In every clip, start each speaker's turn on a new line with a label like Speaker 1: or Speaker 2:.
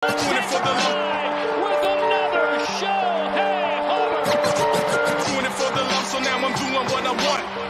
Speaker 1: Doing it for the love. With another show. Hey, Homer. Doing it for the love, so now I'm doing what I want.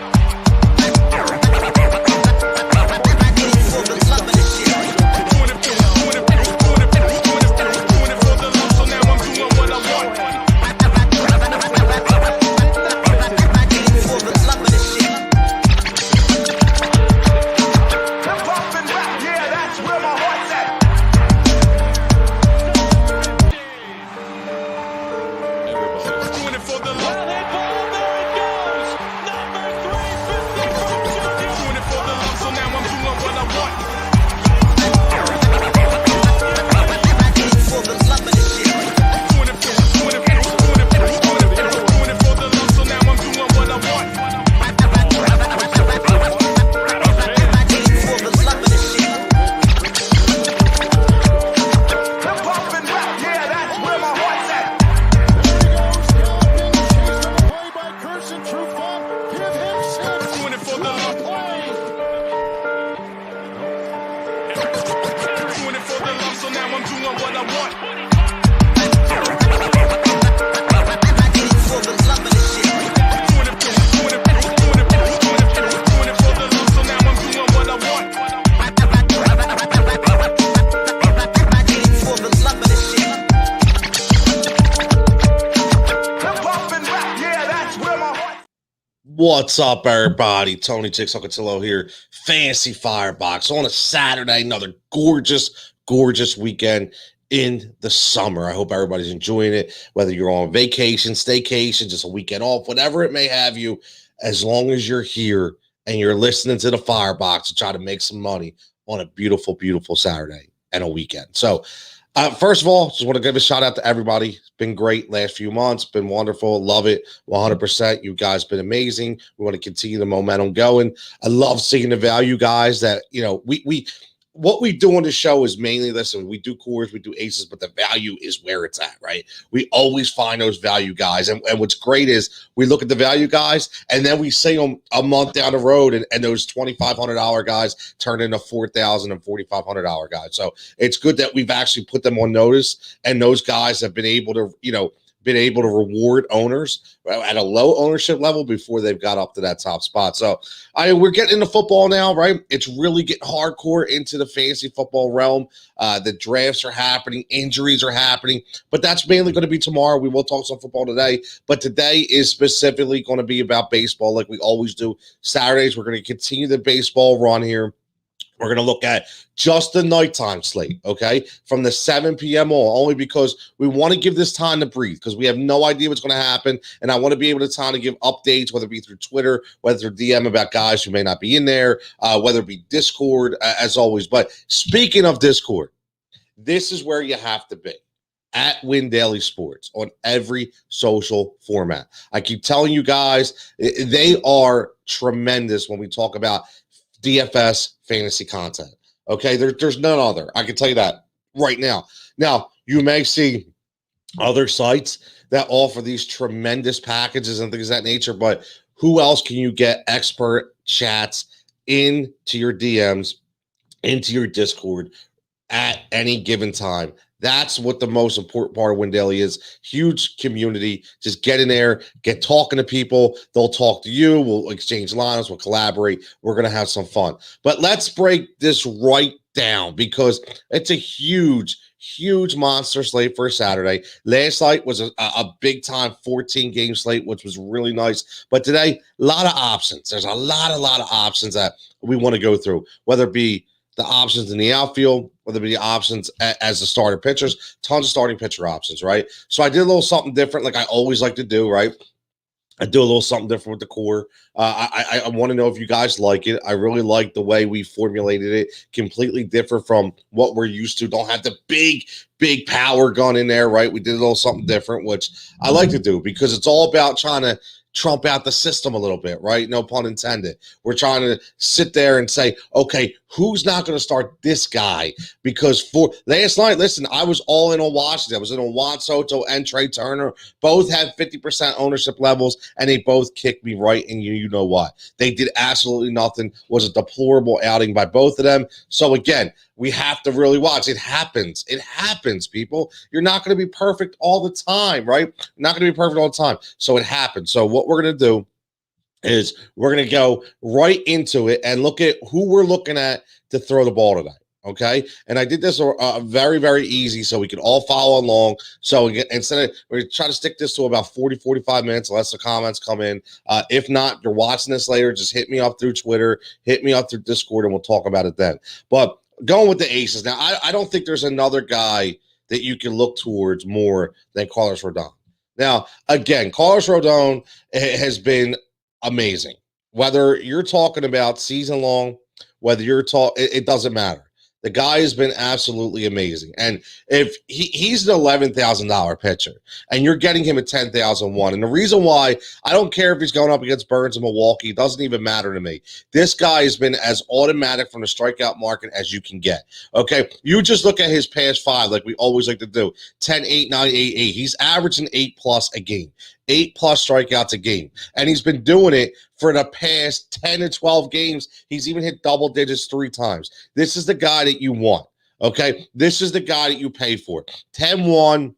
Speaker 2: What's up, everybody? Tony Jigsaw Cutillo here. Fancy Firebox on a Saturday. Another gorgeous, gorgeous weekend in the summer. I hope everybody's enjoying it, whether you're on vacation, staycation, just a weekend off, whatever it may have you, as long as you're here and you're listening to the Firebox to try to make some money on a beautiful, beautiful Saturday and a weekend. So, first of all, just want to give a shout out to everybody. It's been great last few months. Been wonderful. Love it. 100%. You guys been amazing. We want to continue the momentum going. I love seeing the value guys that, you know, what we do on the show is mainly, listen, we do cores, we do aces, but the value is where it's at, right? We always find those value guys. And what's great is we look at the value guys and then we see them a month down the road and those $2,500 guys turn into $4,000 and $4,500 guys. So it's good that we've actually put them on notice and those guys have been able to, reward owners at a low ownership level before they've got up to that top spot. So we're getting into football now, right? It's really getting hardcore into the fantasy football realm. The drafts are happening, injuries are happening, but that's mainly going to be tomorrow. We will talk some football today, but today is specifically going to be about baseball like we always do. Saturdays, we're going to continue the baseball run here. We're going to look at just the nighttime slate, okay, from the 7 p.m. on, only because we want to give this time to breathe because we have no idea what's going to happen, and I want to be able to give updates, whether it be through Twitter, whether through DM about guys who may not be in there, whether it be Discord, as always. But speaking of Discord, this is where you have to be. At Win Daily Sports on every social format. I keep telling you guys, they are tremendous when we talk about DFS fantasy content. Okay, there's none other. I can tell you that right now. Now, you may see other sites that offer these tremendous packages and things of that nature, but who else can you get expert chats into your DMs, into your Discord at any given time? That's what the most important part of Win Daily is. Huge community. Just get in there, get talking to people. They'll talk to you. We'll exchange lines. We'll collaborate. We're going to have some fun. But let's break this right down because it's a huge, huge monster slate for a Saturday. Last night was a big-time 14-game slate, which was really nice. But today, a lot of options. There's a lot of options that we want to go through, whether it be the options in the outfield, whether it be the options as the starter pitchers, tons of starting pitcher options, right? So I did a little something different like I always like to do, right? I do a little something different with the core. I want to know if you guys like it. I really like the way we formulated it. Completely different from what we're used to. Don't have the big power gun in there, right? We did a little something different, which I like to do because it's all about trying to trump out the system a little bit, right? No pun intended. We're trying to sit there and say, okay, who's not going to start this guy? Because for last night, listen, I was all in on Washington. I was in on Juan Soto and Trey Turner. Both had 50% ownership levels, and they both kicked me right, and you know what? They did absolutely nothing. Was a deplorable outing by both of them. So again, we have to really watch. It happens. It happens, people. You're not going to be perfect all the time, right? You're not going to be perfect all the time. So it happens. So what we're going to do is we're going to go right into it and look at who we're looking at to throw the ball today. Okay. And I did this very, very easy so we can all follow along. So instead of, we're trying to stick this to about 40, 45 minutes, unless the comments come in. If not, you're watching this later, just hit me up through Twitter, hit me up through Discord, and we'll talk about it then. But going with the aces. Now, I don't think there's another guy that you can look towards more than Carlos Rodon. Now, again, Carlos Rodon has been amazing. Whether you're talking about season long, whether you're talking, it doesn't matter. The guy has been absolutely amazing. And if he's an $11,000 pitcher and you're getting him at $10,001, and the reason why, I don't care if he's going up against Burns in Milwaukee, it doesn't even matter to me. This guy has been as automatic from the strikeout market as you can get. Okay, you just look at his past 5 like we always like to do. 10, 8, 9, 8, 8. He's averaging 8+ a game. 8+ strikeouts a game. And he's been doing it for the past 10 to 12 games. He's even hit double digits 3 times. This is the guy that you want, okay? This is the guy that you pay for. 10-1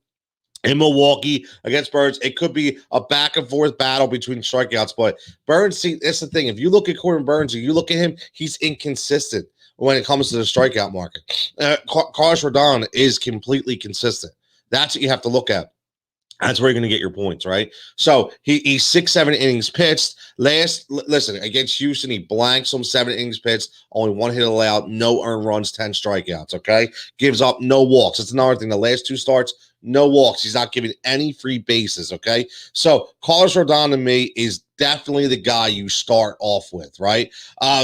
Speaker 2: in Milwaukee against Burns. It could be a back-and-forth battle between strikeouts, but Burns, see, that's the thing. If you look at Corbin Burns, and you look at him, he's inconsistent when it comes to the strikeout market. Carlos Rodon is completely consistent. That's what you have to look at. That's where you're going to get your points, right? So he's 6-7 innings pitched. Listen, against Houston, he blanks them 7 innings pitched, only 1 hit allowed, no earned runs, 10 strikeouts, okay? Gives up no walks. It's another thing. The last 2 starts, no walks. He's not giving any free bases, okay? So Carlos Rodon to me is definitely the guy you start off with, right?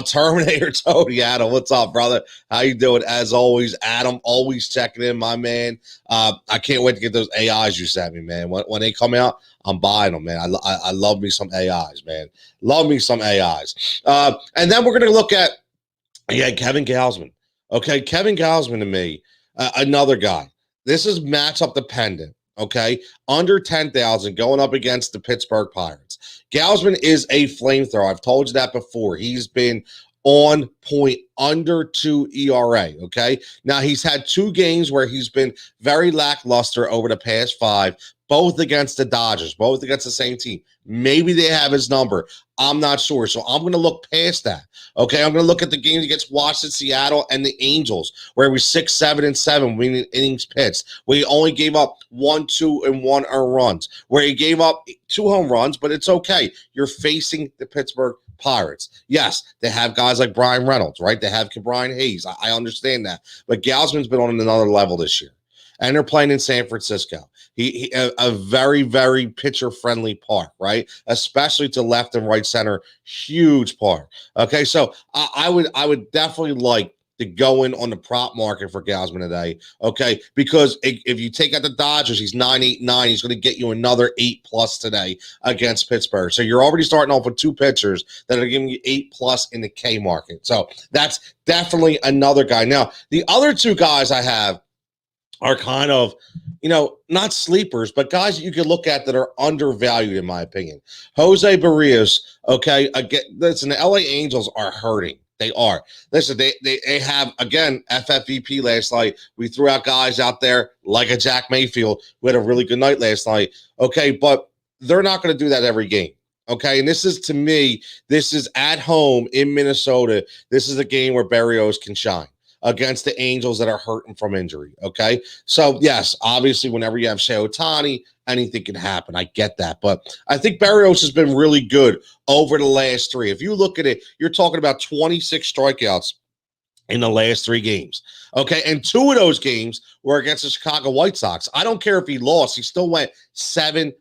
Speaker 2: Terminator Tony, Adam, what's up, brother? How you doing? As always, Adam, always checking in, my man. I can't wait to get those AIs you sent me, man. When they come out, I'm buying them, man. I love me some AIs, man. Love me some AIs. And then we're going to look at, Kevin Gausman. Okay, Kevin Gausman to me, another guy. This is matchup dependent, okay? Under 10,000 going up against the Pittsburgh Pirates. Gausman is a flamethrower. I've told you that before. He's been on point, under 2 ERA, okay? Now, he's had 2 games where he's been very lackluster over the past 5, both against the Dodgers, both against the same team. Maybe they have his number. I'm not sure. So I'm going to look past that. Okay, I'm going to look at the games against Washington, Seattle, and the Angels, where he was 6, 7, and 7 winning innings pitched, where he only gave up 1, 2, and 1 earned runs, where he gave up 2 home runs, but it's okay. You're facing the Pittsburgh Pirates. Yes, they have guys like Brian Reynolds, right? They have Brian Hayes. I understand that. But Gausman's been on another level this year. And they're playing in San Francisco. He a very, very pitcher-friendly park, right? Especially to left and right center, huge park. Okay, so I would definitely like to go in on the prop market for Gausman today, okay? Because if you take out the Dodgers, he's 9-8-9. He's going to get you another 8+ today against Pittsburgh. So you're already starting off with 2 pitchers that are giving you 8+ in the K market. So that's definitely another guy. Now, the other 2 guys I have are kind of, not sleepers, but guys that you can look at that are undervalued, in my opinion. Jose Berrios, okay? Again, listen, the LA Angels are hurting. They are. Listen, they have, again, FFVP last night. We threw out guys out there like a Jack Mayfield who had a really good night last night, okay? But they're not going to do that every game. Okay, and this is, to me, this is at home in Minnesota. This is a game where Berrios can shine against the Angels that are hurting from injury, okay? So, yes, obviously, whenever you have Shohei Ohtani, anything can happen. I get that. But I think Berrios has been really good over the last 3. If you look at it, you're talking about 26 strikeouts in the last 3 games, okay? And 2 of those games were against the Chicago White Sox. I don't care if he lost. He still went 7+.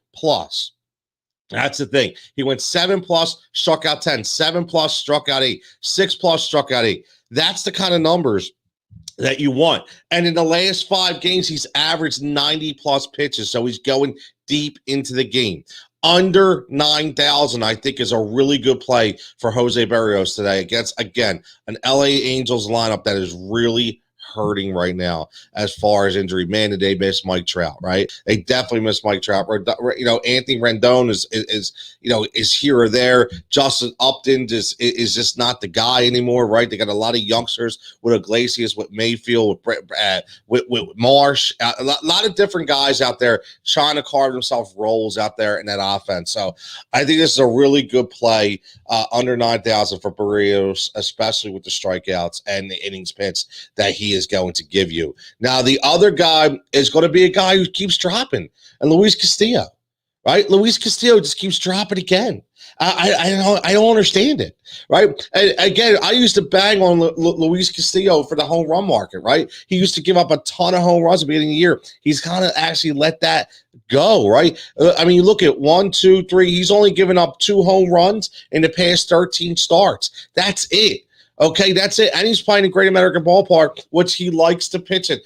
Speaker 2: That's the thing. He went 7+, struck out 10, 7+, struck out 8, 6+, struck out 8. That's the kind of numbers that you want. And in the last 5 games, he's averaged 90+ pitches. So he's going deep into the game. Under 9,000, I think, is a really good play for Jose Berrios today against, again, an LA Angels lineup that is really hurting right now as far as injury. Man, did they miss Mike Trout, right? They definitely miss Mike Trout. You know, Anthony Rendon is here or there. Justin Upton is just not the guy anymore, right? They got a lot of youngsters with Iglesias, with Mayfield, with Marsh, a lot of different guys out there trying to carve themselves roles out there in that offense. So I think this is a really good play under 9,000 for Berrios, especially with the strikeouts and the innings pitched that he is going to give you. Now, the other guy is going to be a guy who keeps dropping, and Luis Castillo, right? Luis Castillo just keeps dropping again. I don't understand it, right? And again, I used to bang on Luis Castillo for the home run market, right? He used to give up a ton of home runs at the beginning of the year. He's kind of actually let that go, right? I mean, you look at 1, 2, 3. He's only given up 2 home runs in the past 13 starts. That's it. Okay, that's it. And he's playing in Great American Ballpark, which he likes to pitch it.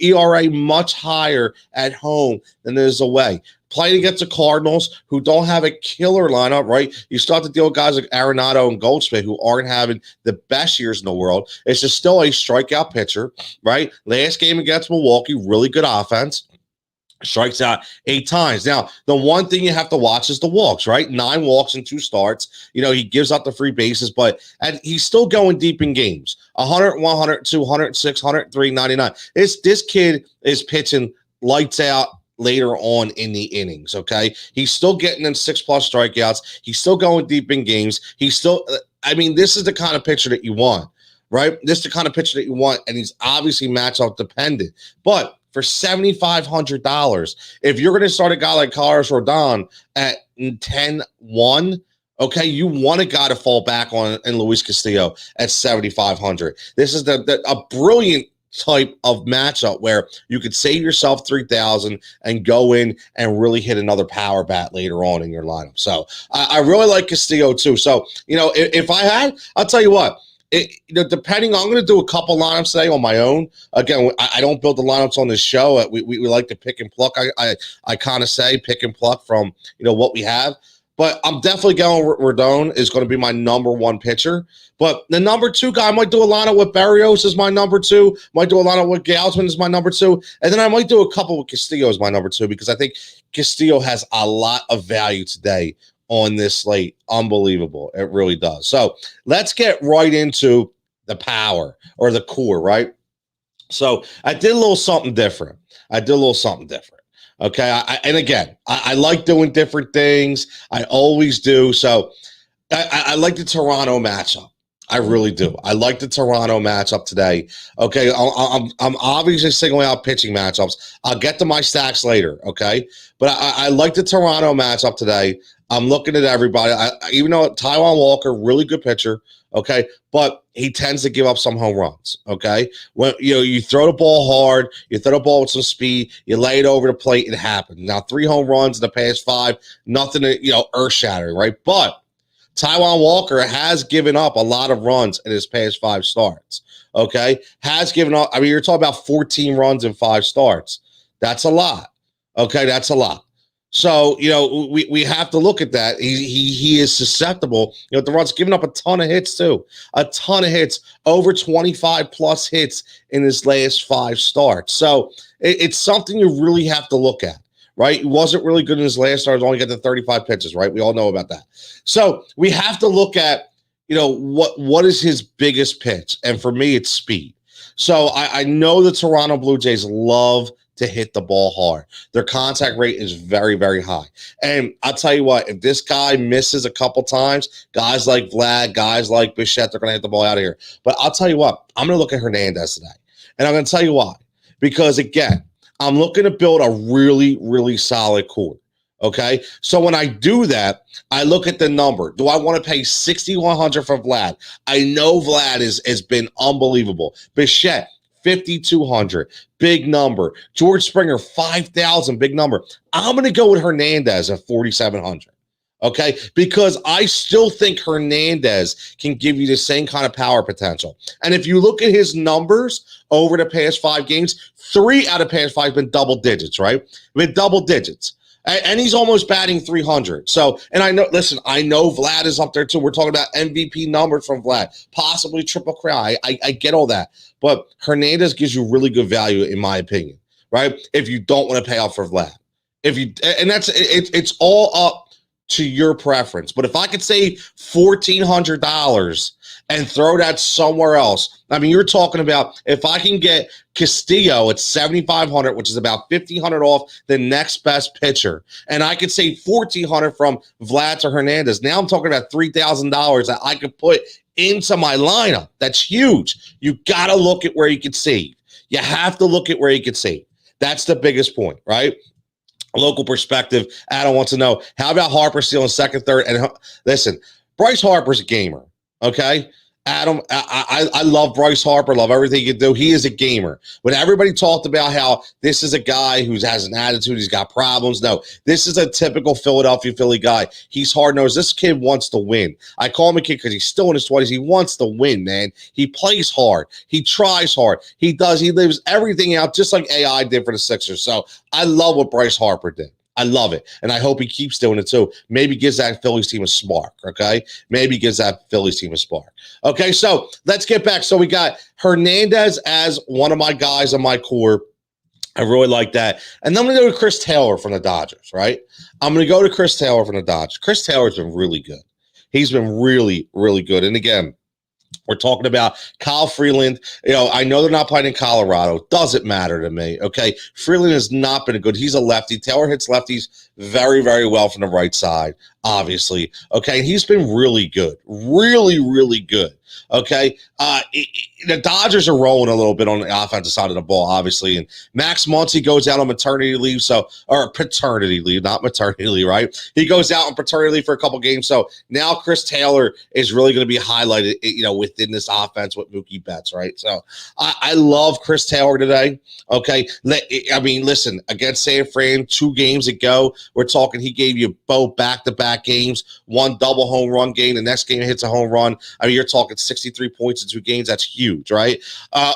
Speaker 2: ERA much higher at home than it is away. Playing against the Cardinals, who don't have a killer lineup, right? You start to deal with guys like Arenado and Goldschmidt, who aren't having the best years in the world. It's just still a strikeout pitcher, right? Last game against Milwaukee, really good offense. Strikes out 8 times. Now, the one thing you have to watch is the walks, right? 9 walks in 2 starts. You know, he gives up the free bases, but he's still going deep in games. 101, 102, 106, 103, 99. This kid is pitching lights out later on in the innings, okay? He's still getting them 6+ strikeouts. He's still going deep in games. He's still, I mean, this is the kind of pitcher that you want, right? This is the kind of pitcher that you want, and he's obviously matchup dependent. But for $7,500, if you're going to start a guy like Carlos Rodon at 10-1, okay, you want a guy to fall back on in Luis Castillo at $7,500. This is a brilliant type of matchup where you could save yourself $3,000 and go in and really hit another power bat later on in your lineup. So I really like Castillo too. So, you know, if I had, I'll tell you what, depending, I'm going to do a couple lineups today on my own. Again, I don't build the lineups on this show. We like to pick and pluck. I kind of say pick and pluck from, you know, what we have. But I'm definitely going Rodon is going to be my number 1 pitcher. But the number 2 guy, I might do a lineup with Berrios as my number 2. Might do a lineup with Gausman as my number 2. And then I might do a couple with Castillo as my number 2 because I think Castillo has a lot of value today on this slate. Unbelievable. It really does. So let's get right into the power or the core, right? So I did a little something different. Okay. And again, I like doing different things. I always do. So I like the Toronto matchup. I really do. I like the Toronto matchup today. Okay. I'm obviously singling out pitching matchups. I'll get to my stacks later. Okay. But I like the Toronto matchup today. I'm looking at everybody. Even though Taijuan Walker, really good pitcher. Okay. But he tends to give up some home runs. Okay. When you throw the ball hard, you throw the ball with some speed, you lay it over the plate, it happens. Now, 3 home runs in the past 5, nothing, earth shattering, right? But Taijuan Walker has given up a lot of runs in his past 5 starts. Okay. Has given up. I mean, you're talking about 14 runs in 5 starts. That's a lot. Okay. That's a lot. So, we have to look at that. He is susceptible. The run's giving up a ton of hits too. A ton of hits, over 25 plus hits in his last 5 starts. So it's something you really have to look at, right? He wasn't really good in his last start. He only got the 35 pitches, right? We all know about that. So we have to look at, what is his biggest pitch? And for me, it's speed. So I know the Toronto Blue Jays love to hit the ball hard. Their contact rate is very, very high. And I'll tell you what, if this guy misses a couple times, guys like Vlad, guys like Bichette, they're going to hit the ball out of here. But I'll tell you what, I'm going to look at Hernandez today. And I'm going to tell you why. Because, again, I'm looking to build a really, really solid core. Okay? So when I do that, I look at the number. Do I want to pay $6,100 for Vlad? I know Vlad has been unbelievable. Bichette, $5,200, big number. George Springer, $5,000, big number. I'm going to go with Hernandez at $4,700. Okay, because I still think Hernandez can give you the same kind of power potential. And if you look at his numbers over the past 5 games, 3 out of the past 5 have been double digits, right? Been double digits. And he's almost batting 300. So, and I know Vlad is up there too. We're talking about MVP numbers from Vlad, possibly triple crown. I get all that. But Hernandez gives you really good value, in my opinion, right? If you don't want to pay out for Vlad. It's all up to your preference. But if I could save $1,400 and throw that somewhere else, I mean, you're talking about if I can get Castillo at 7,500, which is about 1,500 off the next best pitcher, and I could save 1,400 from Vlad to Hernandez. Now I'm talking about $3,000 that I could put into my lineup. That's huge. You got to look at where you can save. You have to look at where you can save. That's the biggest point, right? Local perspective. Adam wants to know, how about Harper stealing second, third? And listen, Bryce Harper's a gamer, okay? Adam, I love Bryce Harper, love everything he can do. He is a gamer. When everybody talked about how this is a guy who has an attitude, he's got problems. No, this is a typical Philadelphia Philly guy. He's hard-nosed. This kid wants to win. I call him a kid because he's still in his 20s. He wants to win, man. He plays hard. He tries hard. He does. He lives everything out just like AI did for the Sixers. So I love what Bryce Harper did. I love it, and I hope he keeps doing it too. Maybe gives that Phillies team a spark, okay? Maybe gives that Phillies team a spark. Okay, so let's get back. So we got Hernandez as one of my guys on my core. I really like that. And then I'm going to go to Chris Taylor from the Dodgers, right? I'm going to go to Chris Taylor from the Dodgers. Chris Taylor's been really good. He's been really, really good. And again, we're talking about Kyle Freeland. You know, I know they're not playing in Colorado. Doesn't matter to me, okay? Freeland has not been good. He's a lefty. Taylor hits lefties very, very well from the right side, obviously, okay? And he's been really good. Really, really good, okay? The Dodgers are rolling a little bit on the offensive side of the ball, obviously, and Max Muncy goes out on maternity leave, or paternity leave, not maternity leave, right? He goes out on paternity leave for a couple games, so now Chris Taylor is really going to be highlighted, you know, within this offense with Mookie Betts, right? So I love Chris Taylor today, okay? I mean, listen, against San Fran 2 games ago, we're talking he gave you both back-to-back games, one double home run game, the next game hits a home run. I mean, you're talking 63 points in 2 games. That's huge, right?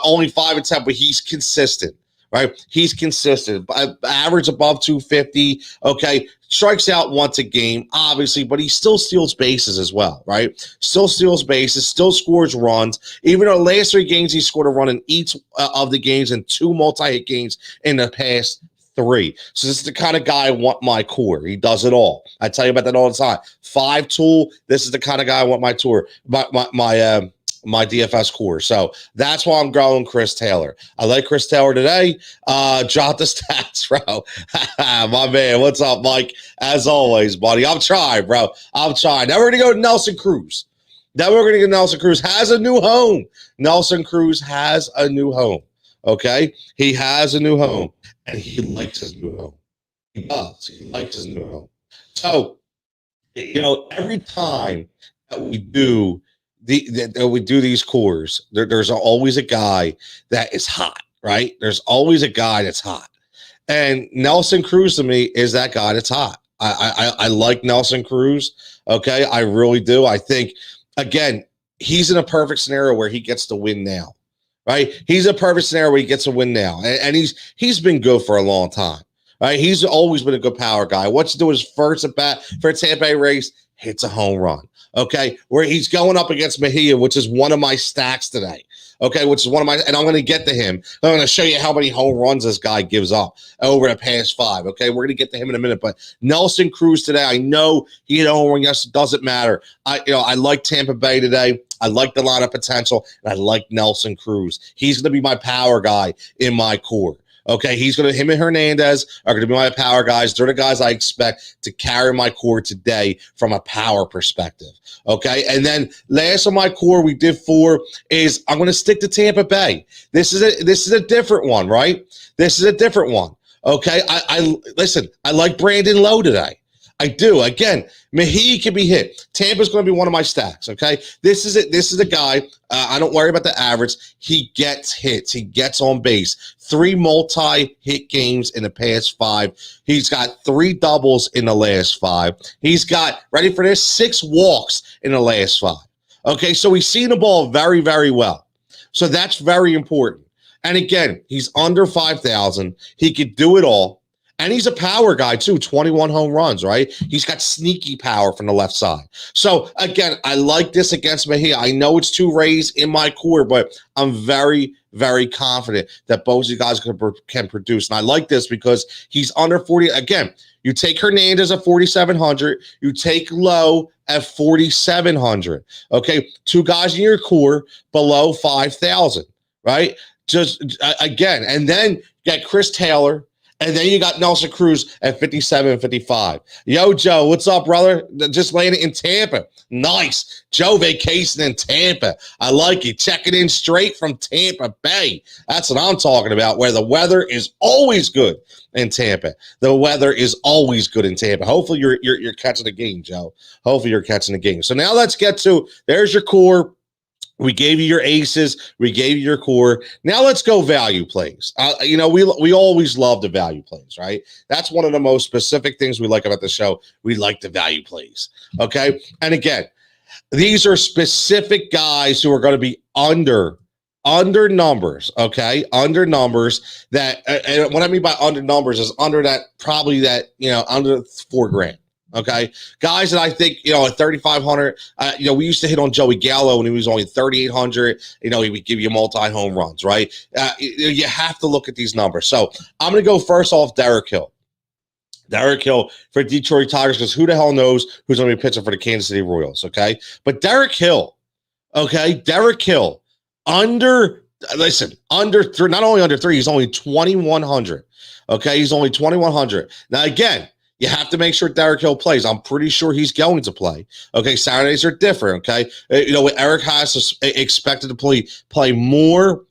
Speaker 2: Only 5 and 10, but he's consistent, right? He's consistent. Average above 250, okay? Strikes out once a game, obviously, but he still steals bases as well, right? Still steals bases, still scores runs. Even though last 3 games, he scored a run in each of the games and 2 multi-hit games in the past 3. So this is the kind of guy I want my core. He does it all. I tell you about that all the time. 5 tool. This is the kind of guy I want my tour. My DFS core. So that's why I'm going Chris Taylor. I like Chris Taylor today. Drop the stats, bro. My man, what's up, Mike? As always, buddy. I'm trying, bro. I'm trying. Now we're going to go to Nelson Cruz. Nelson Cruz has a new home. Nelson Cruz has a new home. Okay? He has a new home. And he likes his new home. He does. He likes his new home. So, you know, every time that we do these cores, there's always a guy that is hot, right? There's always a guy that's hot. And Nelson Cruz to me is that guy that's hot. I like Nelson Cruz, okay? I really do. I think, again, he's in a perfect scenario where he gets to win now. Right, he's a perfect scenario where he gets a win now, and he's been good for a long time. Right, he's always been a good power guy. What's he do his first at bat for Tampa Bay Rays? Hits a home run. Okay, where he's going up against Mejia, which is one of my stacks today. Okay, which is one of my, and I'm going to get to him. I'm going to show you how many home runs this guy gives up over the past 5. Okay, we're going to get to him in a minute. But Nelson Cruz today, I know he hit a home run. Yes, it doesn't matter. I like Tampa Bay today. I like the lineup potential, and I like Nelson Cruz. He's going to be my power guy in my core. Okay, him and Hernandez are going to be my power guys. They're the guys I expect to carry my core today from a power perspective. Okay, and then last on my core we did 4 is I'm going to stick to Tampa Bay. This is a different one, right? This is a different one. Okay, listen. I like Brandon Lowe today. I do. Again, Mejia can be hit. Tampa's going to be one of my stacks, okay? This is it. This is a guy. I don't worry about the average. He gets hits. He gets on base. 3 multi-hit games in the past 5. He's got 3 doubles in the last 5. He's got, ready for this, 6 walks in the last 5. Okay, so he's seen the ball very, very well. So that's very important. And again, he's under 5,000. He could do it all. And he's a power guy too, 21 home runs, right? He's got sneaky power from the left side. So again, I like this against Mejia. I know it's 2 Rays in my core, but I'm very, very confident that both of these guys can produce. And I like this because he's under 40. Again, you take Hernandez at 4,700. You take Lowe at 4,700. Okay, 2 guys in your core below 5,000, right? Just again, and then you got Chris Taylor. And then you got Nelson Cruz at 57, 55. Yo, Joe, what's up, brother? Just landing in Tampa. Nice. Joe vacation in Tampa. I like it. Checking in straight from Tampa Bay. That's what I'm talking about, where the weather is always good in Tampa. The weather is always good in Tampa. Hopefully you're catching the game, Joe. Hopefully you're catching the game. So now let's get to, there's your core. We gave you your aces. We gave you your core. Now let's go value plays. We always love the value plays, right? That's one of the most specific things we like about the show. We like the value plays, okay? And again, these are specific guys who are going to be under numbers, okay? Under numbers that, and what I mean by under numbers is under that, probably that, under $4,000. Okay, guys that I think, at 3,500, we used to hit on Joey Gallo when he was only 3,800. He would give you multi-home runs, right? You have to look at these numbers. So I'm going to go first off Derek Hill. Derek Hill for Detroit Tigers, because who the hell knows who's going to be pitching for the Kansas City Royals, okay? But Derek Hill, under 3, not only under 3, he's only 2,100, okay? He's only 2,100. Now, again, you have to make sure Derek Hill plays. I'm pretty sure he's going to play. Okay, Saturdays are different, okay? Eric Haas is expected to play more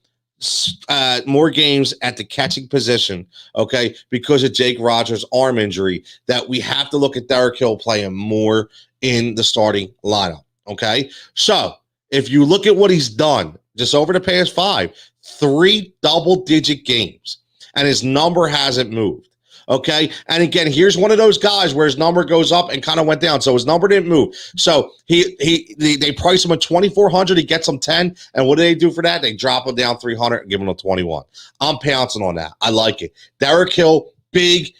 Speaker 2: games at the catching position, okay, because of Jake Rogers' arm injury, that we have to look at Derek Hill playing more in the starting lineup, okay? So if you look at what he's done just over the past 5, 3 double-digit games, and his number hasn't moved. Okay. And again, here's one of those guys where his number goes up and kind of went down. So his number didn't move. So they price him at 2,400. He gets him 10. And what do they do for that? They drop him down 300 and give him a 21. I'm pouncing on that. I like it. Derek Hill, big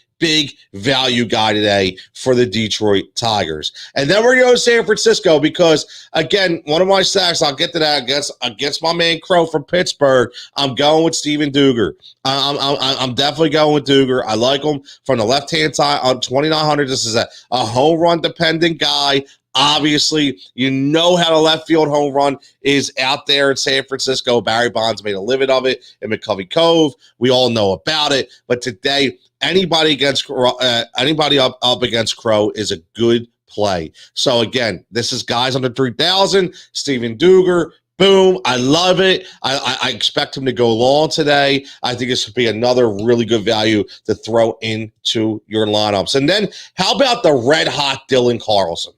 Speaker 2: value guy today for the Detroit Tigers. And then we're going to San Francisco because, again, one of my stacks, I'll get to that against my man Crowe from Pittsburgh. I'm going with Steven Duggar. I'm definitely going with Duggar. I like him from the left-hand side on 2,900. This is a home run dependent guy. Obviously, you know how the left field home run is out there in San Francisco. Barry Bonds made a living of it in McCovey Cove. We all know about it. But today, anybody up against Crowe is a good play. So again, this is guys under 3,000. Steven Duggar. Boom. I love it. I expect him to go long today. I think this would be another really good value to throw into your lineups. And then how about the red hot Dylan Carlson?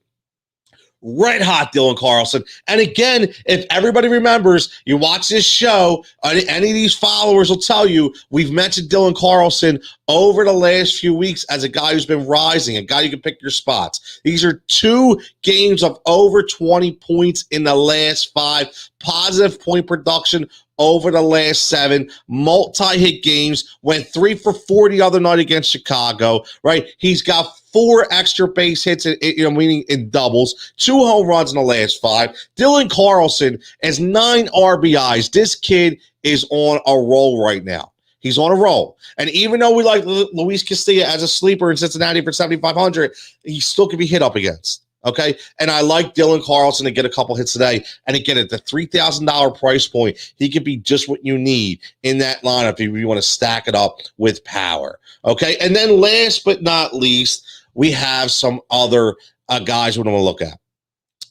Speaker 2: Red hot Dylan Carlson. And again, if everybody remembers, you watch this show, any of these followers will tell you we've mentioned Dylan Carlson over the last few weeks as a guy who's been rising, a guy you can pick your spots. These are 2 games of over 20 points in the last 5, positive point production over the last 7, multi-hit games, went 3 for 4 the other night against Chicago, right? He's got 4 extra base hits, meaning in doubles, 2 home runs in the last 5. Dylan Carlson has 9 RBIs. This kid is on a roll right now. He's on a roll. And even though we like Luis Castillo as a sleeper in Cincinnati for 7,500, he still can be hit up against. Okay. And I like Dylan Carlson to get a couple hits today. And again, at the $3,000 price point, he could be just what you need in that lineup if you want to stack it up with power. Okay. And then last but not least, we have some other guys we want to look at.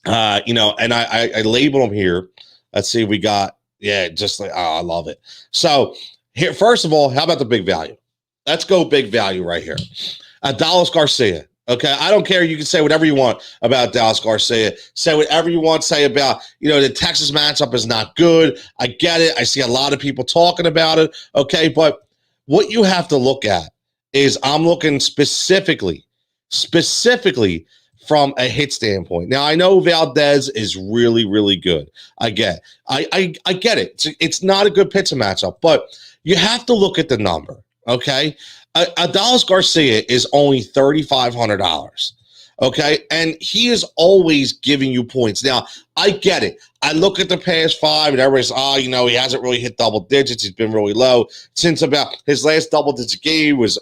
Speaker 2: And I label them here. Let's see. We got, I love it. So here, first of all, how about the big value? Let's go big value right here. Dallas Garcia. Okay, I don't care. You can say whatever you want about Dallas Garcia. Say whatever you want. Say about, the Texas matchup is not good. I get it. I see a lot of people talking about it. Okay, but what you have to look at is I'm looking specifically from a hit standpoint. Now, I know Valdez is really, really good. I get it. It's not a good pitching matchup, but you have to look at the number. Okay, Adolis Garcia is only $3,500. Okay, and he is always giving you points. Now, I get it. I look at the past 5, and everybody's, he hasn't really hit double digits. He's been really low since about his last double-digit game was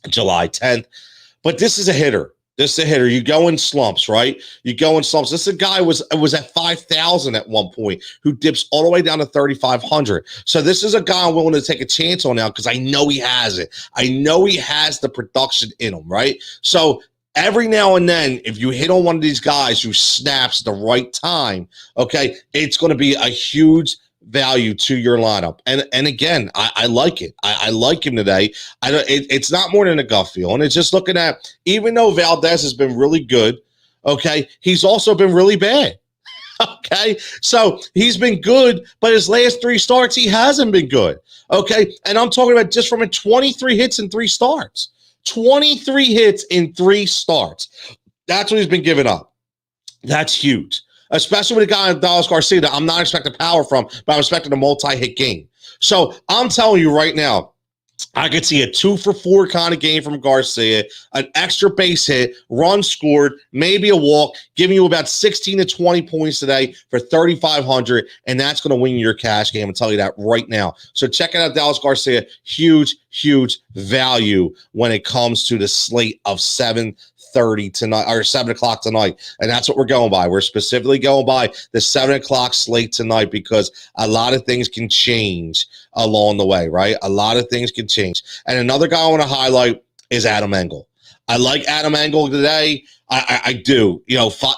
Speaker 2: July 10th. But this is a hitter. This is a hitter. You go in slumps, right? You go in slumps. This is a guy was at 5,000 at one point who dips all the way down to 3,500. So this is a guy I'm willing to take a chance on now because I know he has it. I know he has the production in him, right? So every now and then, if you hit on one of these guys who snaps at the right time, okay, it's going to be a huge value to your lineup. And again, I like it. I like him today. It's not more than a gut feel. And it's just looking at, even though Valdez has been really good, okay, he's also been really bad. Okay, so he's been good, but his last 3 starts, he hasn't been good. Okay, and I'm talking about just from 23 hits in 3 starts. 23 hits in 3 starts. That's what he's been giving up. That's huge. Especially with a guy like Adolis Garcia that I'm not expecting power from, but I'm expecting a multi-hit game. So I'm telling you right now, I could see a 2-for-4 kind of game from Garcia, an extra base hit, run scored, maybe a walk, giving you about 16 to 20 points today for 3,500, and that's going to win your cash game. I'll tell you that right now. So check out Adolis Garcia. Huge, huge value when it comes to the slate of 7:30 tonight or 7 o'clock tonight, and that's what we're going by. We're specifically going by the 7 o'clock slate tonight because a lot of things can change along the way, right? A lot of things can change. And another guy I want to highlight is Adam Engel. I like Adam Engel today. I do.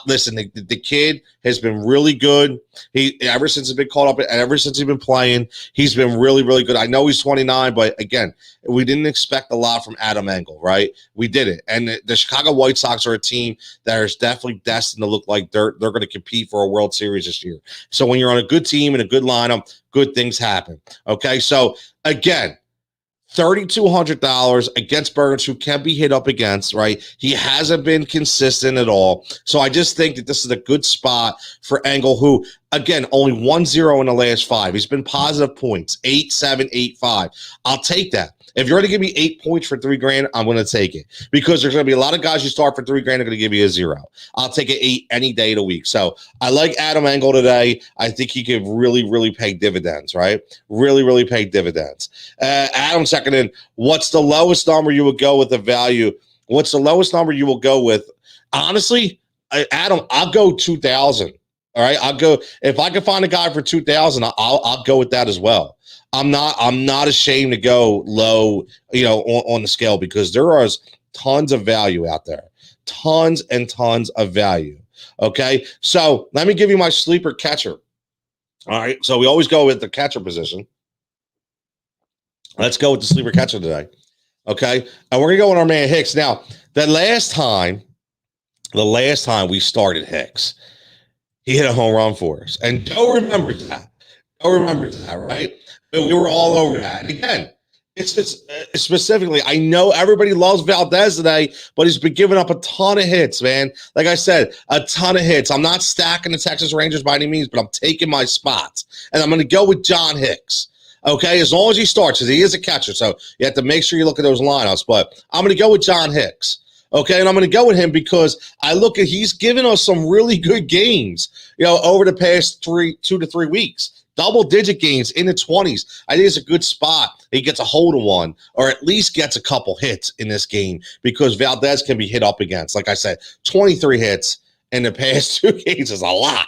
Speaker 2: Listen, the kid has been really good. He ever since he's been caught up and ever since he's been playing, he's been really, really good. I know he's 29, but again, we didn't expect a lot from Adam Engel, right? We didn't. And the Chicago White Sox are a team that is definitely destined to look like they're going to compete for a World Series this year. So when you're on a good team and a good lineup, good things happen. Okay, so again, $3,200 against Berrios, who can be hit up against, right? He hasn't been consistent at all. So I just think that this is a good spot for Engel, who, again, only 1-0 in the last 5. He's been positive points, 8, 7, 8, 5. I'll take that. If you're going to give me 8 points for $3,000, I'm going to take it because there's going to be a lot of guys you start for $3,000 are going to give you a 0. I'll take an 8 any day of the week. So I like Adam Engel today. I think he could really, really pay dividends, right? Really, really pay dividends. Adam second in, what's the lowest number you would go with the value? What's the lowest number you will go with? Honestly, Adam, I'll go 2,000. All right, I'll go if I can find a guy for 2,000. I'll go with that as well. I'm not ashamed to go low, on the scale because there is tons of value out there, tons and tons of value. Okay, so let me give you my sleeper catcher. All right, so we always go with the catcher position. Let's go with the sleeper catcher today. Okay, and we're gonna go with our man Hicks. Now, the last time we started Hicks, he hit a home run for us, and Joe remembers that. Right? But we were all over that. And again, it's specifically, I know everybody loves Valdez today, but he's been giving up a ton of hits, man. Like I said, a ton of hits. I'm not stacking the Texas Rangers by any means, but I'm taking my spots, and I'm going to go with John Hicks. Okay, as long as he starts, because he is a catcher, so you have to make sure you look at those lineups. But I'm going to go with John Hicks. Okay, and I'm going to go with him because he's given us some really good games, over the past 2 to 3 weeks. Double-digit games in the 20s. I think it's a good spot. He gets a hold of one, or at least gets a couple hits in this game because Valdez can be hit up against. Like I said, 23 hits in the past 2 games is a lot.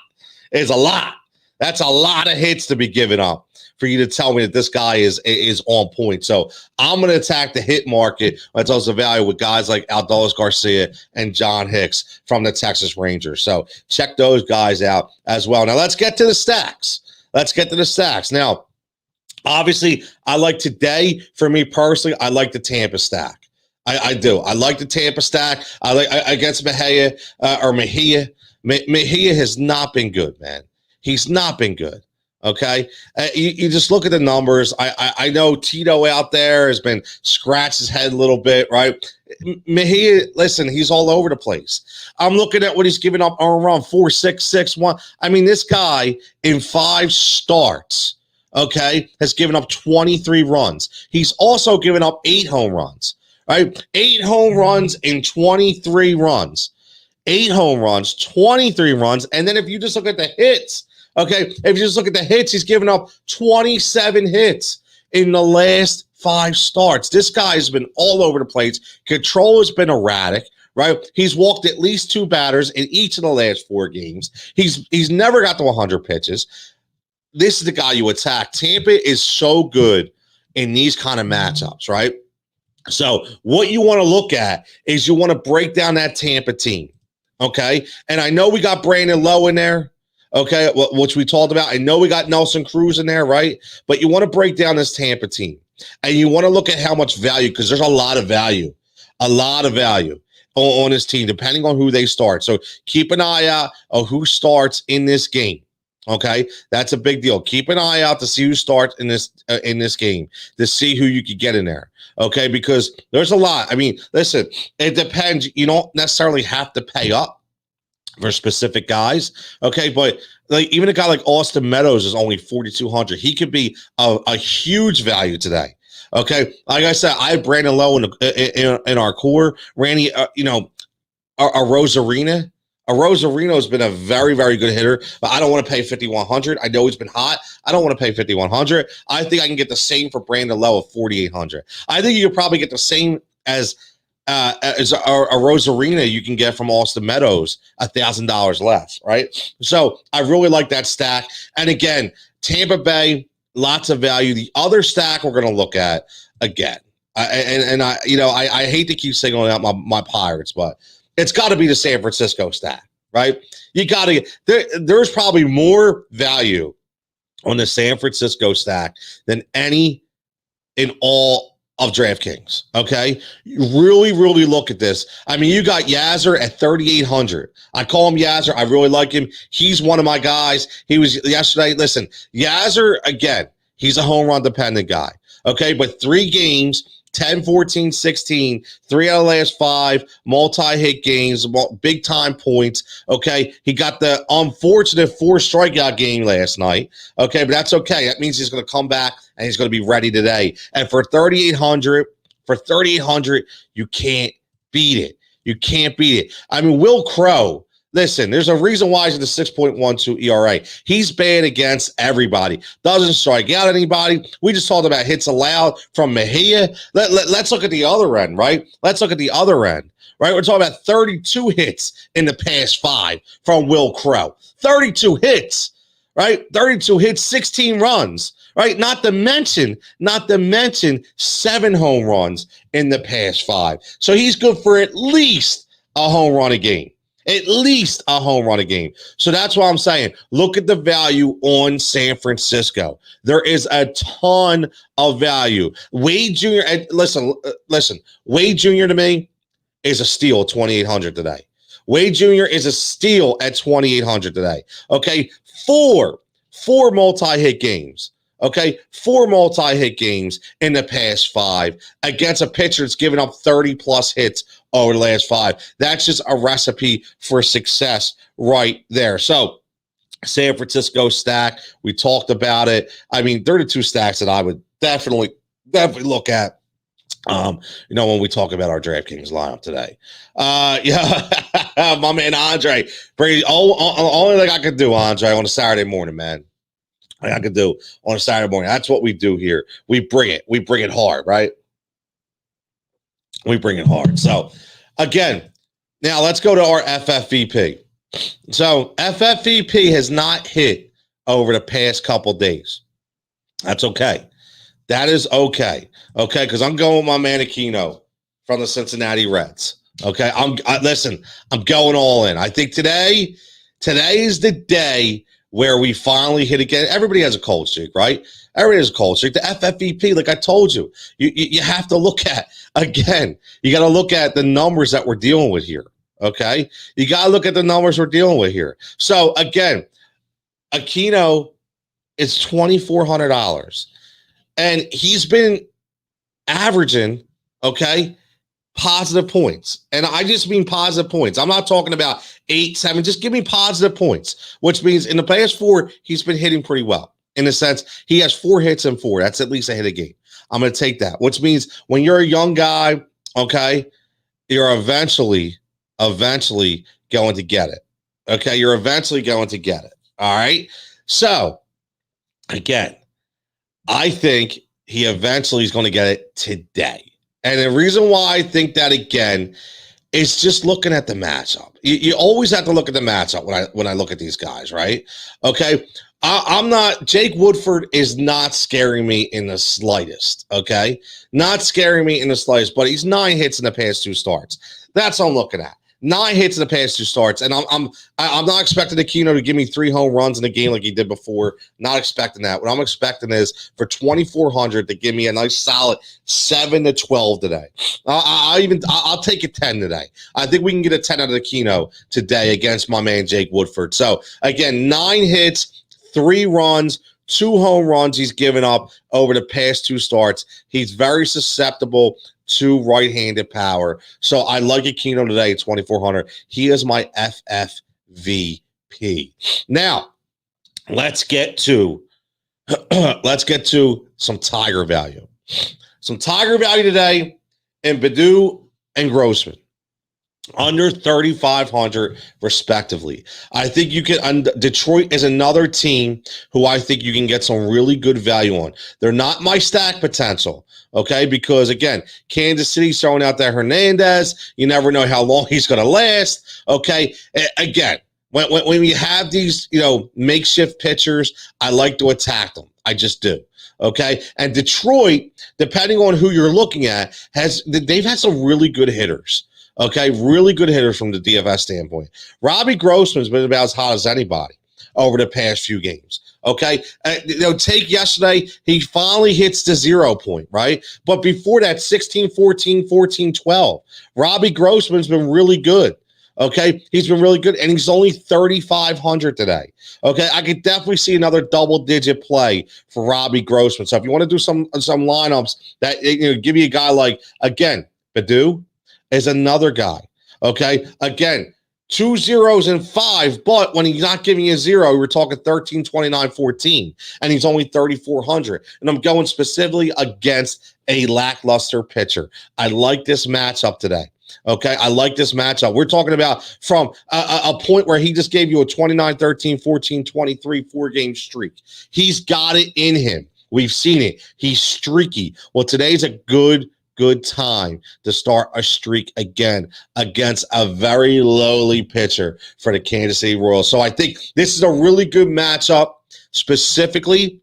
Speaker 2: It's a lot. That's a lot of hits to be given up for you to tell me that this guy is on point. So I'm going to attack the hit market. That's also value with guys like Adolis Garcia and John Hicks from the Texas Rangers. So check those guys out as well. Now let's get to the stacks. Now, obviously, I like today, for me personally, I like the Tampa stack. I do. I like the Tampa stack. I like against Mejia. Mejia has not been good, man. He's not been good. Okay, you just look at the numbers. I know Tito out there has been scratched his head a little bit, right? Mejia, listen, he's all over the place. I'm looking at what he's giving up around 4.6, 6.1. I mean, this guy in 5 starts, okay, has given up 23 runs. He's also given up 8 home runs, right? 8 home runs and 23 runs. 8 home runs, 23 runs. And then if you just look at the hits, okay, if you just look at the hits, he's given up 27 hits in the last 5 starts. This guy has been all over the place. Control has been erratic, right? He's walked at least 2 batters in each of the last 4 games. He's never got to 100 pitches. This is the guy you attack. Tampa is so good in these kind of matchups, right? So what you want to look at is you want to break down that Tampa team, okay? And I know we got Brandon Lowe in there, okay, which we talked about. I know we got Nelson Cruz in there, right? But you want to break down this Tampa team. And you want to look at how much value, because there's a lot of value on this team, depending on who they start. So keep an eye out of who starts in this game. Okay, that's a big deal. Keep an eye out to see who starts in this game, to see who you could get in there. Okay, because there's a lot. I mean, listen, it depends. You don't necessarily have to pay up for specific guys. Okay, but like even a guy like Austin Meadows is only 4,200. He could be a huge value today. Okay, like I said, I have Brandon Lowe in our core. Randy, a Rosarina. A Rosarino has been a very, very good hitter, but I don't want to pay 5,100. I know he's been hot. I don't want to pay 5,100. I think I can get the same for Brandon Lowe of 4,800. I think you could probably get the same as a Rosarina you can get from Austin Meadows, $1,000 less, right? So I really like that stack. And again, Tampa Bay, lots of value. The other stack we're going to look at again, I hate to keep singling out my Pirates, but it's got to be the San Francisco stack, right? You got to there's probably more value on the San Francisco stack than any in all of DraftKings, okay? You really, really look at this. I mean, you got Yazzer at 3,800. I call him Yazzer. I really like him. He's one of my guys. He was yesterday. Listen, Yazzer, again, he's a home run dependent guy, okay? But 3 games, 10, 14, 16, 3 out of the last 5, multi-hit games, big-time points, okay? He got the unfortunate 4 strikeout game last night, okay? But that's okay. That means he's going to come back, and he's going to be ready today. And for 3,800, you can't beat it. You can't beat it. I mean, Will Crowe, listen, there's a reason why he's in the 6.12 ERA. He's bad against everybody. Doesn't strike out anybody. We just talked about hits allowed from Mejia. Let's look at the other end, right? Let's look at the other end, right? We're talking about 32 hits in the past 5 from Will Crowe. 32 hits, right? 32 hits, 16 runs, right? Not to mention 7 home runs in the past 5. So he's good for at least a home run a game. At least a home run a game. So that's why I'm saying, look at the value on San Francisco. There is a ton of value. Wade Jr., listen, Wade Jr. to me is a steal at 2,800 today. Wade Jr. is a steal at 2,800 today. Okay, 4 multi-hit games. Okay, 4 multi-hit games in the past 5 against a pitcher that's given up 30-plus hits over the last 5. That's just a recipe for success right there. So, San Francisco stack, we talked about it. I mean, there are the 2 stacks that I would definitely look at. When we talk about our DraftKings lineup today. My man Andre, Brady, only thing I could do, Andre, on a Saturday morning, man. I could do on a Saturday morning. That's what we do here. We bring it hard, right? We bring it hard. So again, now let's go to our FFVP. So FFVP has not hit over the past couple days. That's okay. That is okay. Okay, because I'm going with my man AQUINO from the Cincinnati Reds. Okay, I'm going all in. I think today is the day where we finally hit again. Everybody has a cold streak, right? Everybody has a cold streak. The FFVP, like I told you, you have to look at, again, you got to look at the numbers that we're dealing with here, okay? You got to look at the numbers we're dealing with here. So, again, AQUINO is $2,400. And he's been averaging, okay, positive points. And I just mean positive points. I'm not talking about 8, 7. Just give me positive points, which means in the past 4, he's been hitting pretty well. in a sense. He has 4 hits and 4. That's at least a hit a game. I'm going to take that, which means when you're a young guy, okay, you're eventually going to get it. Okay, you're eventually going to get it. All right. So, again, I think he eventually is going to get it today. And the reason why I think that, again, is just looking at the matchup. You always have to look at the matchup when I look at these guys, right? Okay. I'm not, Jake Woodford is not scaring me in the slightest, okay? Not scaring me in the slightest, but he's 9 hits in the past 2 starts. That's what I'm looking at. 9 hits in the past 2 starts, and I'm not expecting AQUINO to give me 3 home runs in a game like he did before. Not expecting that. What I'm expecting is for 2,400 to give me a nice solid 7 to 12 today. I'll take a 10 today. I think we can get a 10 out of AQUINO today against my man Jake Woodford. So again, 9 hits, 3 runs, 2 home runs he's given up over the past 2 starts. He's very susceptible to right-handed power. So I like AQUINO today at 2,400. He is my FFVP. Now, let's get to some Tiger value. Some Tiger value today in Baddoo and Grossman. Under 3,500 respectively. I think you can, Detroit is another team who I think you can get some really good value on. They're not my stack potential, okay? Because again, Kansas City's throwing out that Hernandez. You never know how long he's going to last, okay? Again, when you have these, makeshift pitchers, I like to attack them. I just do. Okay. And Detroit, depending on who you're looking at, they've had some really good hitters. Okay, really good hitters from the DFS standpoint. Robbie Grossman's been about as hot as anybody over the past few games. Okay, take yesterday, he finally hits the 0 point, right? But before that, 16, 14, 14, 12. Robbie Grossman's been really good. Okay, he's been really good, and he's only 3,500 today. Okay, I could definitely see another double-digit play for Robbie Grossman. So if you want to do some lineups that give you a guy like, again, Baddoo is another guy. Okay, again, 2 zeros and 5, but when he's not giving you a 0, we're talking 13, 29, 14, and he's only 3,400. And I'm going specifically against a lackluster pitcher. I like this matchup today. Okay, I like this matchup. We're talking about from a point where he just gave you a 29, 13, 14, 23, 4-game streak. He's got it in him. We've seen it. He's streaky. Well, today's a good time to start a streak again against a very lowly pitcher for the Kansas City Royals. So I think this is a really good matchup specifically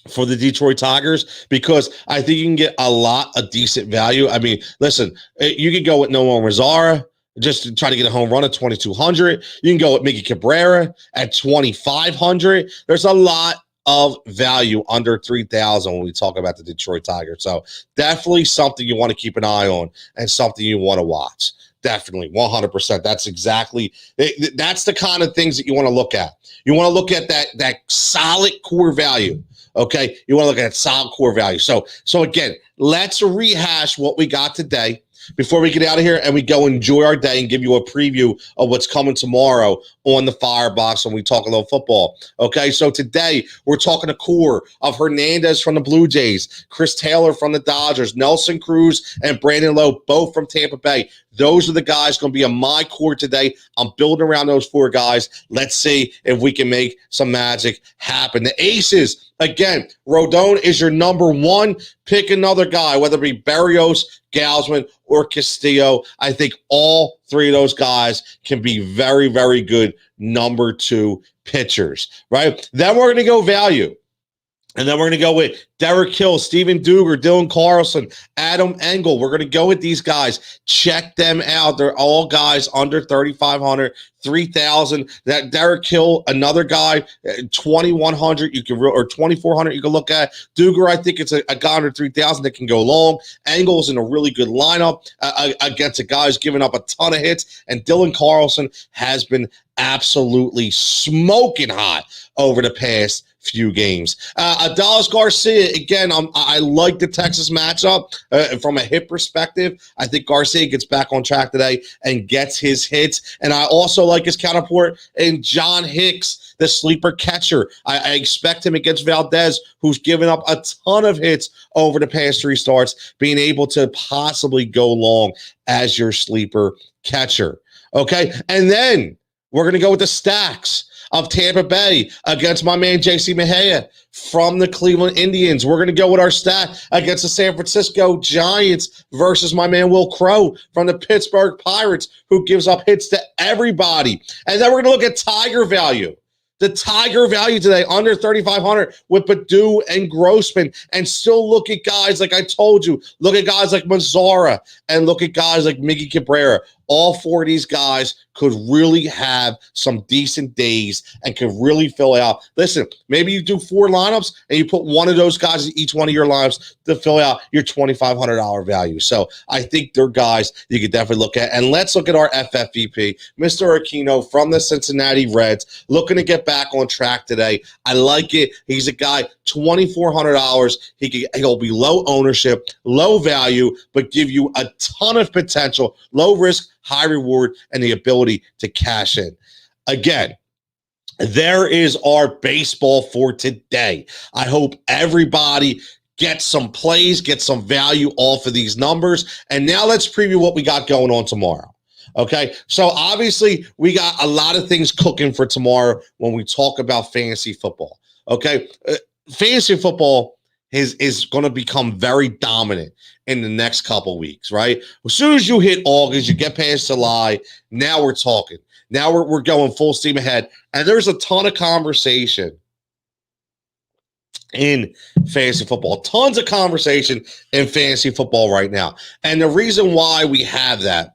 Speaker 2: for the Detroit Tigers because I think you can get a lot of decent value. I mean, listen, you can go with Nomar Mazara just to try to get a home run at 2,200. You can go with Miggy Cabrera at 2,500. There's a lot of value under 3,000 when we talk about the Detroit Tigers. So definitely something you want to keep an eye on and something you want to watch. Definitely, 100%. That's the kind of things that you want to look at. You want to look at that solid core value. Okay, you want to look at solid core value. So again, let's rehash what we got today before we get out of here and we go enjoy our day and give you a preview of what's coming tomorrow on the Firebox when we talk a little football. Okay, so today we're talking a core of Hernandez from the Blue Jays, Chris Taylor from the Dodgers, Nelson Cruz and Brandon Lowe, both from Tampa Bay. Those are the guys going to be in my core today. I'm building around those 4 guys. Let's see if we can make some magic happen. The aces, again, Rodon is your number 1. Pick another guy, whether it be Berrios, Gausman, or Castillo. I think all 3 of those guys can be very, very good number 2 pitchers, right? Then we're going to go value. And then we're going to go with Derek Hill, Steven Duggar, Dylan Carlson, Adam Engel. We're going to go with these guys. Check them out. They're all guys under 3,500, 3,000. That Derek Hill, another guy, 2,100 or 2,400 you can look at. Duggar, I think it's a guy under 3,000 that can go long. Engel's in a really good lineup against a guy who's giving up a ton of hits. And Dylan Carlson has been absolutely smoking hot over the past few games. Dallas Garcia, again, I like the Texas matchup from a hit perspective. I think Garcia gets back on track today and gets his hits. And I also like his counterpart in John Hicks, the sleeper catcher. I expect him against Valdez, who's given up a ton of hits over the past 3 starts, being able to possibly go long as your sleeper catcher. Okay, and then we're going to go with the stacks of Tampa Bay against my man JC Mejia from the Cleveland Indians. We're going to go with our stack against the San Francisco Giants versus my man Will Crowe from the Pittsburgh Pirates, who gives up hits to everybody. And then we're going to look at Tiger value. The Tiger value today, under 3,500 with Baddoo and Grossman, and still look at guys like I told you. Look at guys like Mazzara and look at guys like Miggy Cabrera. All 4 of these guys could really have some decent days and could really fill out. Listen, maybe you do 4 lineups and you put one of those guys in each one of your lineups to fill out your $2,500 value. So I think they're guys you could definitely look at. And let's look at our FFVP, Mr. AQUINO from the Cincinnati Reds, looking to get back on track today. I like it. He's a guy, $2,400. He'll be low ownership, low value, but give you a ton of potential, low risk, high reward, and the ability to cash in. Again, there is our baseball for today. I hope everybody gets some plays, get some value off of these numbers. And now let's preview what we got going on tomorrow. Okay, so obviously we got a lot of things cooking for tomorrow when we talk about fantasy football. Okay, fantasy football is going to become very dominant in the next couple weeks, right? As soon as you hit August, you get past July, now we're talking. Now we're going full steam ahead. And there's a ton of conversation in fantasy football. Tons of conversation in fantasy football right now. And the reason why we have that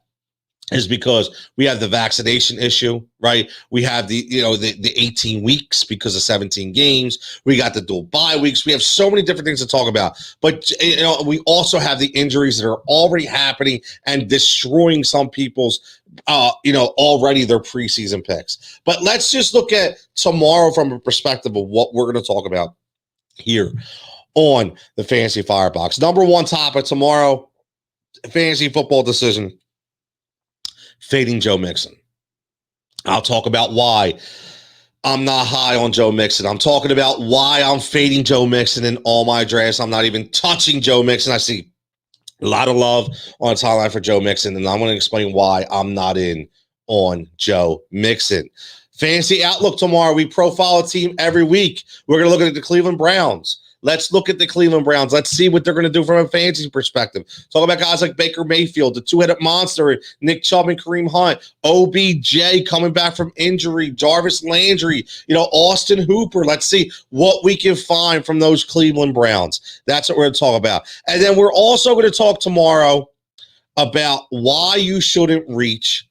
Speaker 2: is because we have the vaccination issue, right? We have the 18 weeks because of 17 games. We got the dual bye weeks. We have so many different things to talk about. But we also have the injuries that are already happening and destroying some people's already their preseason picks. But let's just look at tomorrow from a perspective of what we're going to talk about here on the Fantasy Firebox. Number 1 topic tomorrow, fantasy football decision. Fading Joe Mixon. I'll talk about why I'm not high on Joe Mixon. I'm talking about why I'm fading Joe Mixon in all my drafts. I'm not even touching Joe Mixon. I see a lot of love on the timeline for Joe Mixon, and I'm going to explain why I'm not in on Joe Mixon. Fantasy Outlook tomorrow. We profile a team every week. We're going to look at the Cleveland Browns. Let's look at the Cleveland Browns. Let's see what they're going to do from a fantasy perspective. Talk about guys like Baker Mayfield, the 2-headed monster, Nick Chubb and Kareem Hunt, OBJ coming back from injury, Jarvis Landry, Austin Hooper. Let's see what we can find from those Cleveland Browns. That's what we're going to talk about. And then we're also going to talk tomorrow about why you shouldn't reach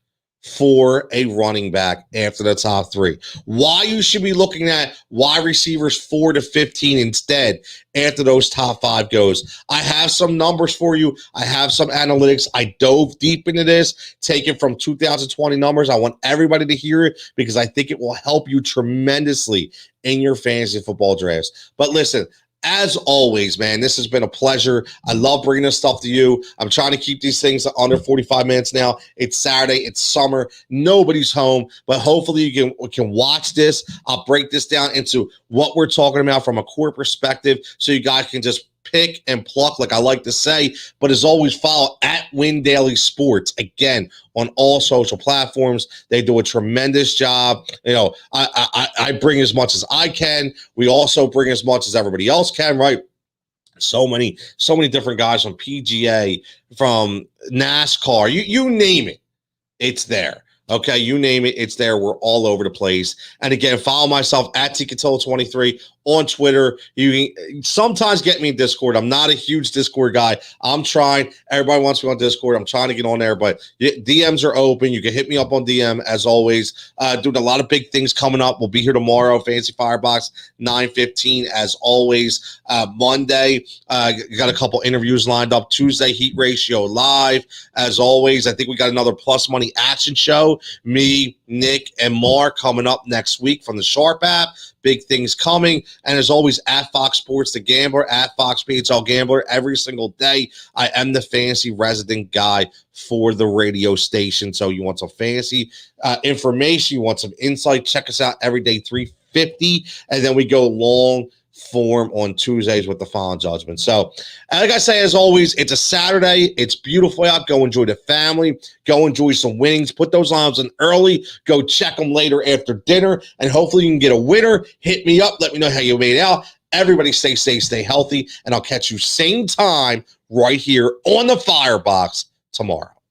Speaker 2: for a running back after the top 3. Why you should be looking at wide receivers 4 to 15 instead after those top 5 goes. I have some numbers for you. I have some analytics. I dove deep into this, taken from 2020 numbers. I want everybody to hear it because I think it will help you tremendously in your fantasy football drafts. But listen, as always, man, this has been a pleasure. I love bringing this stuff to you. I'm trying to keep these things under 45 minutes now. It's Saturday. It's summer. Nobody's home, but hopefully you can watch this. I'll break this down into what we're talking about from a core perspective so you guys can just pick and pluck, like I like to say. But as always, follow at Win Daily Sports, again, on all social platforms. They do a tremendous job. I bring as much as I can. We also bring as much as everybody else can, right? So many different guys from PGA, from NASCAR, you name it, it's there. Okay, you name it, it's there. We're all over the place. And again, follow myself at Cutillo23 on Twitter. You can sometimes get me in Discord. I'm not a huge Discord guy. I'm trying. Everybody wants me on Discord. I'm trying to get on there, but DMs are open. You can hit me up on DM as always. Doing a lot of big things coming up. We'll be here tomorrow. Fantasy Firebox 9:15 as always. Monday, got a couple interviews lined up. Tuesday, Heat Ratio Live as always. I think we got another Plus Money Action Show Me, Nick, and Mark coming up next week from the Sharp app. Big things coming. And as always, at Fox Sports The Gambler, at Fox PHL Gambler, every single day, I am the fantasy resident guy for the radio station. So you want some fantasy information, you want some insight, check us out every day, 3:50. And then we go long form on Tuesdays with the final judgment. So, like I say, as always, it's a Saturday. It's beautiful out. Go enjoy the family. Go enjoy some winnings. Put those lines in early. Go check them later after dinner. And hopefully you can get a winner. Hit me up. Let me know how you made out. Everybody stay safe, stay healthy. And I'll catch you same time right here on the Firebox tomorrow.